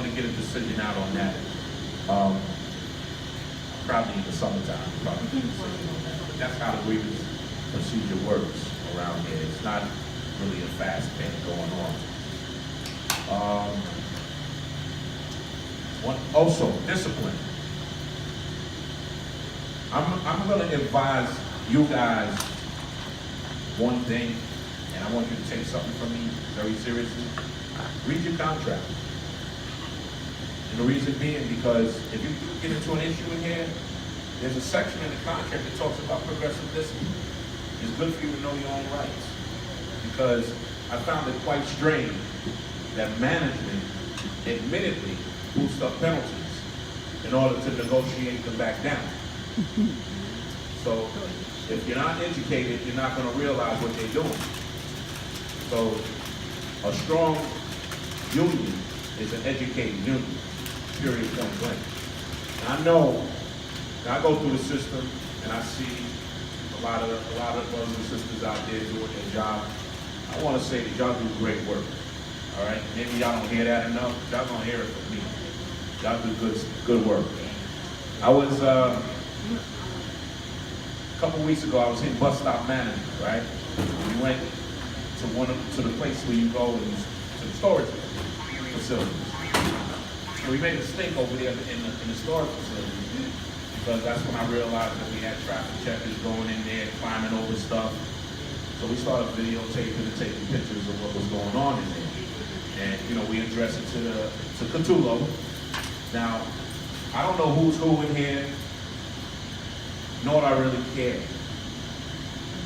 going to get a decision out on that. Probably in the summertime. Probably. But that's how the grievance procedure works around here. It's not really a fast thing going on. Also, discipline. I'm going to advise you guys one thing, and I want you to take something from me very seriously. Read your contract. And the reason being because if you get into an issue in here, there's a section in the contract that talks about progressive discipline. It's good for you to know your own rights. Because I found it quite strange that management admittedly boosts up penalties in order to negotiate them back down. So if you're not educated, you're not going to realize what they're doing. So a strong union is an educated union, period, point blank. And I know, I go through the system and I see a lot of brothers and sisters out there doing their job. I want to say that y'all do great work. All right, maybe y'all don't hear that enough. Y'all gonna hear it from me. Y'all do good work. I was a couple weeks ago. I was in bus stop management. Right, we went to the place where you go and to the storage facilities. And we made a stink over there in the storage facilities because that's when I realized that we had traffic checkers going in there, climbing over stuff. So we started videotaping and taking pictures of what was going on in there. And, you know, we addressed it to Cthulhu. Now, I don't know who's who in here, nor do I really care.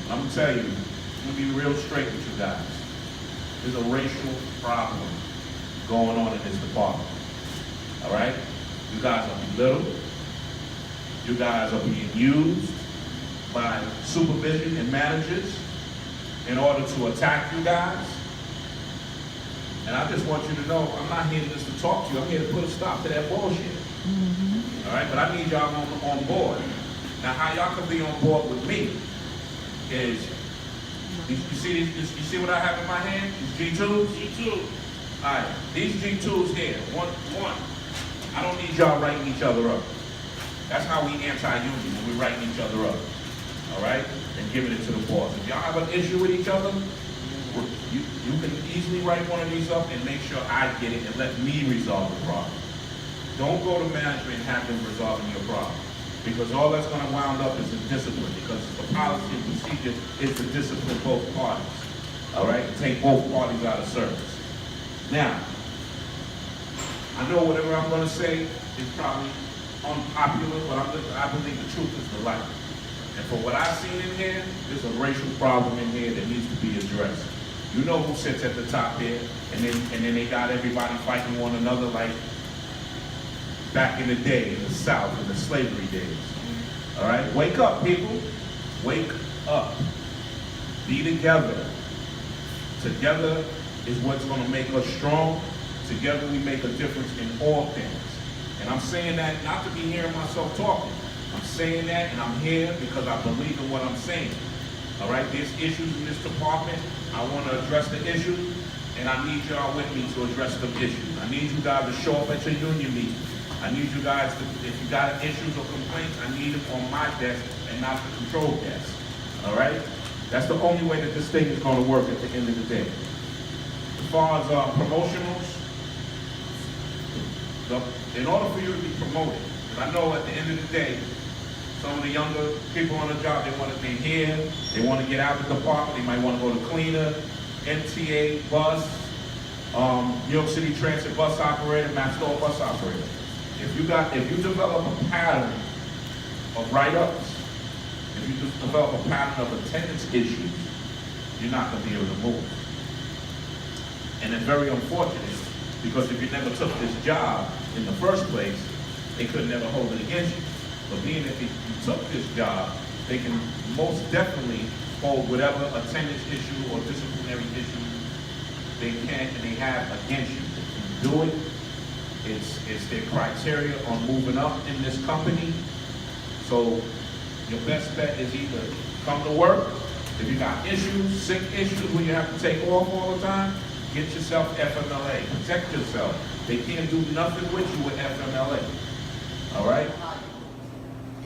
I'm going to tell you, I'm going to be real straight with you guys. There's a racial problem going on in this department. All right? You guys are belittled. You guys are being used by supervision and managers in order to attack you guys. And I just want you to know, I'm not here just to talk to you. I'm here to put a stop to that bullshit. Mm-hmm. All right, but I need y'all on board. Now, how y'all can be on board with me is, you see what I have in my hand? These G2s? G2. All right, these G2s here, one. I don't need y'all writing each other up. That's how we anti-union, when we writing each other up. All right, and giving it to the boss. If y'all have an issue with each other, you can easily write one of these up and make sure I get it and let me resolve the problem. Don't go to management and have them resolving your problem. Because all that's going to wound up is the discipline. Because the policy and procedure is to discipline both parties. All right? Take both parties out of service. Now, I know whatever I'm going to say is probably unpopular, but I believe the truth is the light. And for what I've seen in here, there's a racial problem in here that needs to be addressed. You know who sits at the top there, and then they got everybody fighting one another like back in the day in the South, in the slavery days. All right, wake up, people. Wake up. Be together. Together is what's going to make us strong. Together we make a difference in all things. And I'm saying that not to be hearing myself talking. I'm saying that, and I'm here because I believe in what I'm saying. All right, there's issues in this department. I want to address the issues, and I need y'all with me to address the issues. I need you guys to show up at your union meeting. I need you guys to, if you got issues or complaints, I need them on my desk and not the control desk. All right? That's the only way that this thing is going to work at the end of the day. As far as promotionals, in order for you to be promoted, because I know at the end of the day, some of the younger people on the job, they're here, they want to get out of the department, they might want to go to cleaner, MTA, bus, New York City Transit bus operator, MaBstoa bus operator. If you develop a pattern of write-ups, if you develop a pattern of attendance issues, you're not going to be able to move. And it's very unfortunate, because if you never took this job in the first place, they could never hold it against you. But being that you took this job, they can most definitely hold whatever attendance issue or disciplinary issue they can and they have against you. If you do it, it's their criteria on moving up in this company. So your best bet is either come to work. If you got issues, sick issues where you have to take off all the time, get yourself FMLA. Protect yourself. They can't do nothing with you with FMLA. All right?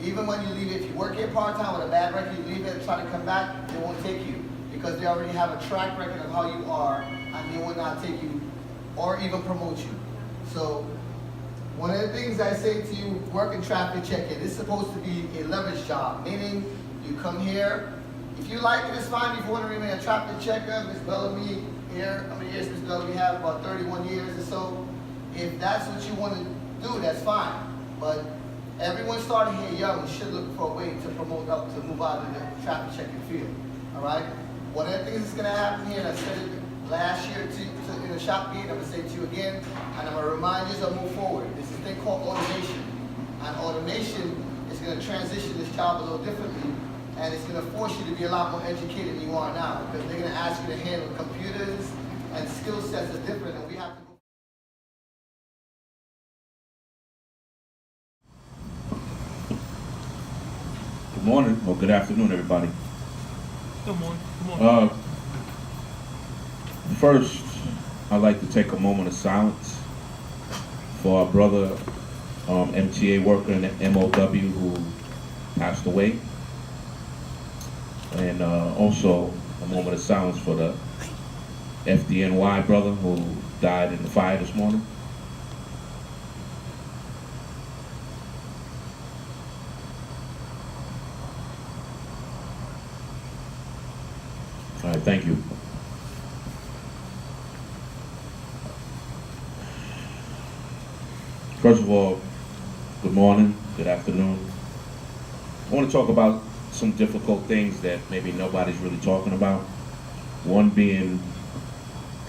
Even when you leave, if you work here part-time with a bad record, you leave it and try to come back, they won't take you. Because they already have a track record of how you are, and they will not take you or even promote you. So, one of the things I say to you, working traffic check-in, this is supposed to be a leverage job, meaning you come here, if you like it, it's fine. If you want to remain a traffic checker, Ms. Bellamy here, how many years Ms. Bellamy have? About 31 years or so. If that's what you want to do, that's fine. But everyone starting here young should look for a way to promote up, to move out of the traffic checking field. All right? One of the things that's going to happen here, and I said it last year in the ShopGate, I'm going to say it to you again, and I'm going to remind you as I move forward. This is a thing called automation. And automation is going to transition this job a little differently, and it's going to force you to be a lot more educated than you are now, because they're going to ask you to handle computers, and skill sets are different, and we have to go. Good morning, or good afternoon, everybody. Good morning. Good morning. First, I'd like to take a moment of silence for our brother, MTA worker in the MOW who passed away. And also a moment of silence for the FDNY brother who died in the fire this morning. All right, thank you. First of all, good morning, good afternoon. I want to talk about some difficult things that maybe nobody's really talking about. One being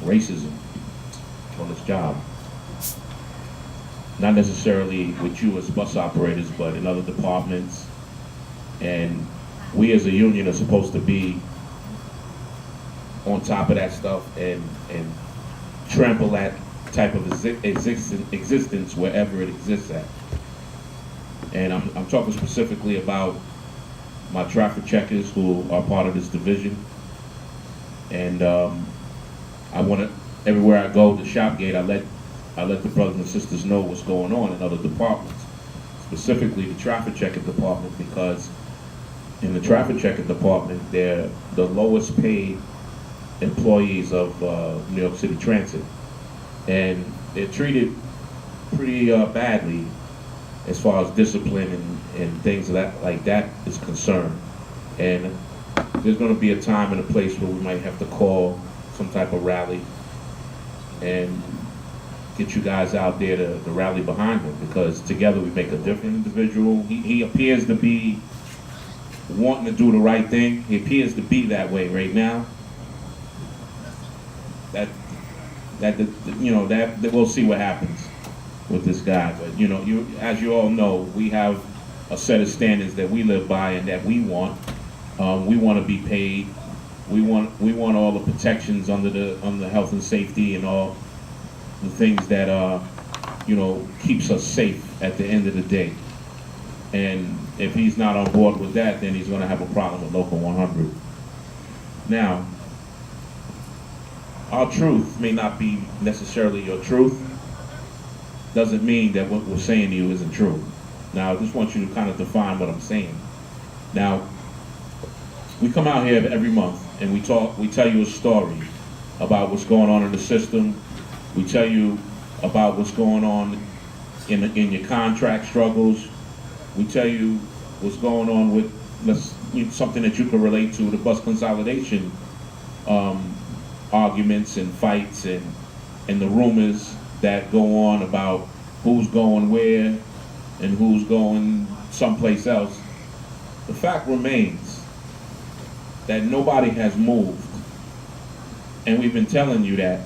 racism on this job. Not necessarily with you as bus operators, but in other departments. And we as a union are supposed to be on top of that stuff and trample that type of existence wherever it exists at. And I'm talking specifically about my traffic checkers who are part of this division. And I want to, everywhere I go to ShopGate, I let the brothers and sisters know what's going on in other departments, specifically the traffic checking department, because in the traffic checking department, they're the lowest paid employees of New York City Transit. And they're treated pretty badly as far as discipline and things like that is concerned. And there's going to be a time and a place where we might have to call some type of rally and get you guys out there to rally behind him, because together we make a different individual. He appears to be wanting to do the right thing. He appears to be that way right now. That we'll see what happens with this guy. But as you all know, we have a set of standards that we live by and that we want. We want to be paid. We want all the protections under the health and safety and all the things that keeps us safe at the end of the day. And if he's not on board with that, then he's going to have a problem with Local 100. Now, our truth may not be necessarily your truth. Doesn't mean that what we're saying to you isn't true. Now, I just want you to kind of define what I'm saying. Now, we come out here every month and we tell you a story about what's going on in the system. We tell you about what's going on in your contract struggles. We tell you what's going on with something that you can relate to, the bus consolidation arguments and fights and the rumors that go on about who's going where and who's going someplace else. The fact remains that nobody has moved, and we've been telling you that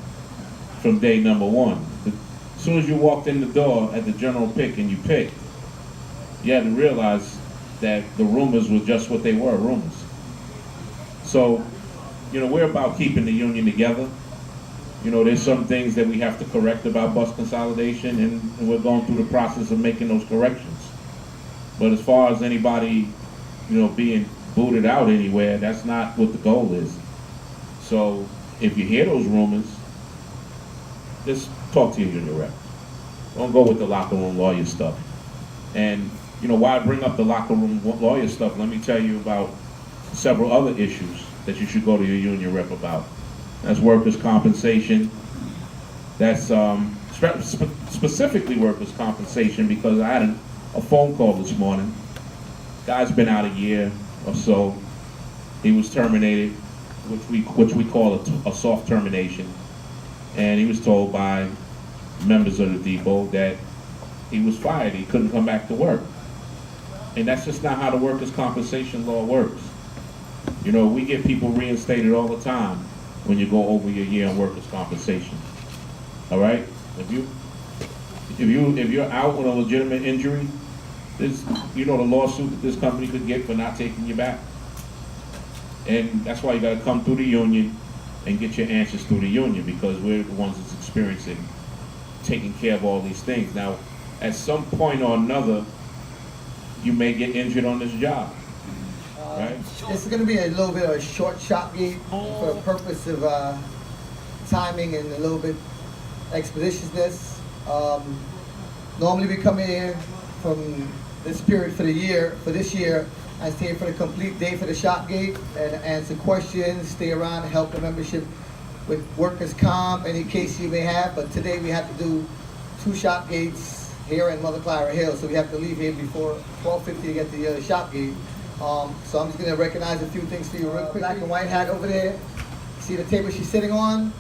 from day number one. As soon as you walked in the door at the general pick and you picked, you had to realize that the rumors were just what they were, rumors. So, we're about keeping the union together. There's some things that we have to correct about bus consolidation, and we're going through the process of making those corrections. But as far as anybody, being booted out anywhere, that's not what the goal is. So if you hear those rumors, just talk to your union rep. Don't go with the locker room lawyer stuff. And, you know, why I bring up the locker room lawyer stuff, let me tell you about several other issues that you should go to your union rep about. That's workers' compensation. That's specifically workers' compensation, because I had a phone call this morning. Guy's been out a year or so. He was terminated, which we call a soft termination. And he was told by members of the depot that he was fired. He couldn't come back to work. And that's just not how the workers' compensation law works. You know, we get people reinstated all the time when you go over your year on workers' compensation. All right? If you're out with a legitimate injury, you know the lawsuit that this company could get for not taking you back. And that's why you got to come through the union and get your answers through the union, because we're the ones that's experiencing taking care of all these things. Now, at some point or another, you may get injured on this job, right? This is going to be a little bit of a short ShopGate for the purpose of timing and a little bit expeditiousness. Normally we come in from this period for this year, and stay for the complete day for the ShopGate and answer questions, stay around and help the membership with workers' comp, any case you may have. But today we have to do 2 ShopGates here in Mother Clara, Hale, so we have to leave here before 12:50 to get to the other ShopGate. So I'm just going to recognize a few things for you real quick. Black and white hat over there. See the table she's sitting on?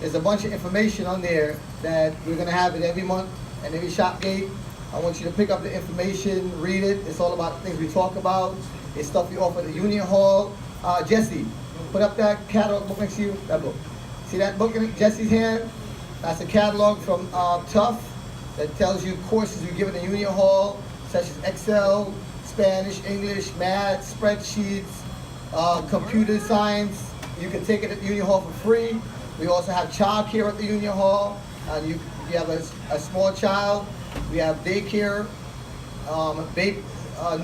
There's a bunch of information on there that we're going to have it every month and every ShopGate. I want you to pick up the information, read it. It's all about the things we talk about. It's stuff we offer at the Union Hall. Jesse, put up that catalog book next to you, that book. See that book in Jesse's hand? That's a catalog from Tough that tells you courses we give in the Union Hall, such as Excel, Spanish, English, math, spreadsheets, computer science. You can take it at the Union Hall for free. We also have child care at the Union Hall. You have a small child. We have daycare,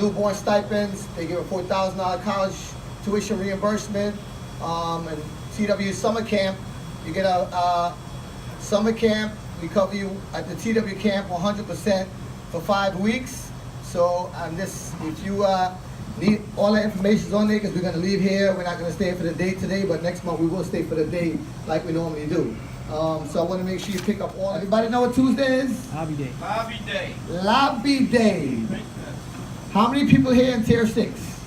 newborn stipends. They give a $4,000 college tuition reimbursement. And TW summer camp, you get a summer camp. We cover you at the TW camp 100% for 5 weeks. So if you need all the information on there, because we're going to leave here. We're not going to stay for the day today, but next month we will stay for the day like we normally do. So I want to make sure you pick up all. Everybody know what Tuesday is? Lobby day. Lobby day. Lobby day. How many people here in Tier 6?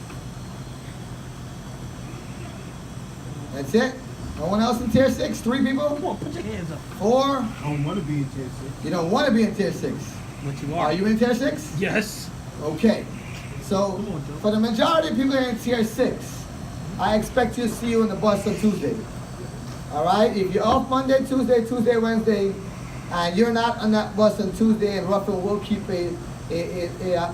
That's it? No one else in Tier 6? 3 people? Come on, put your hands up. 4? I don't want to be in Tier 6. You don't want to be in Tier 6. But you are. Are you in Tier 6? Yes. Okay. So, for the majority of people here in Tier 6, I expect to see you on the bus on Tuesday. All right? If you're off Monday, Tuesday, Wednesday, and you're not on that bus on Tuesday, and Ruffin will keep a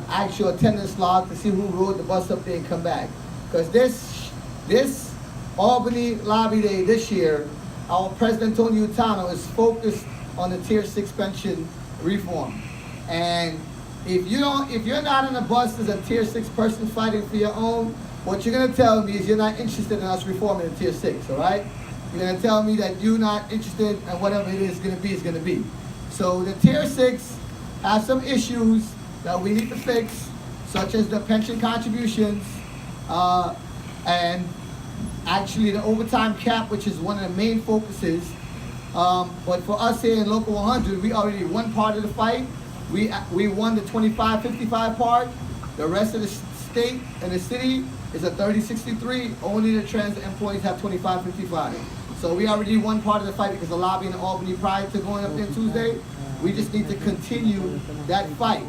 actual attendance log to see who rode the bus up there and come back. Because this Albany Lobby Day this year, our President Tony Utano is focused on the Tier 6 pension reform. And if you're not on the bus as a Tier 6 person fighting for your own, what you're gonna tell me is you're not interested in us reforming the Tier 6, all right? You're gonna tell me that you're not interested in whatever it is gonna be. So the Tier 6 have some issues that we need to fix, such as the pension contributions, and actually the overtime cap, which is one of the main focuses. But for us here in Local 100, we already won part of the fight. We won the 25-55 part. The rest of the state and the city is a 30-63. Only the transit employees have 25-55. So we already won part of the fight because the lobby in Albany prior to going up there Tuesday. We just need to continue that fight.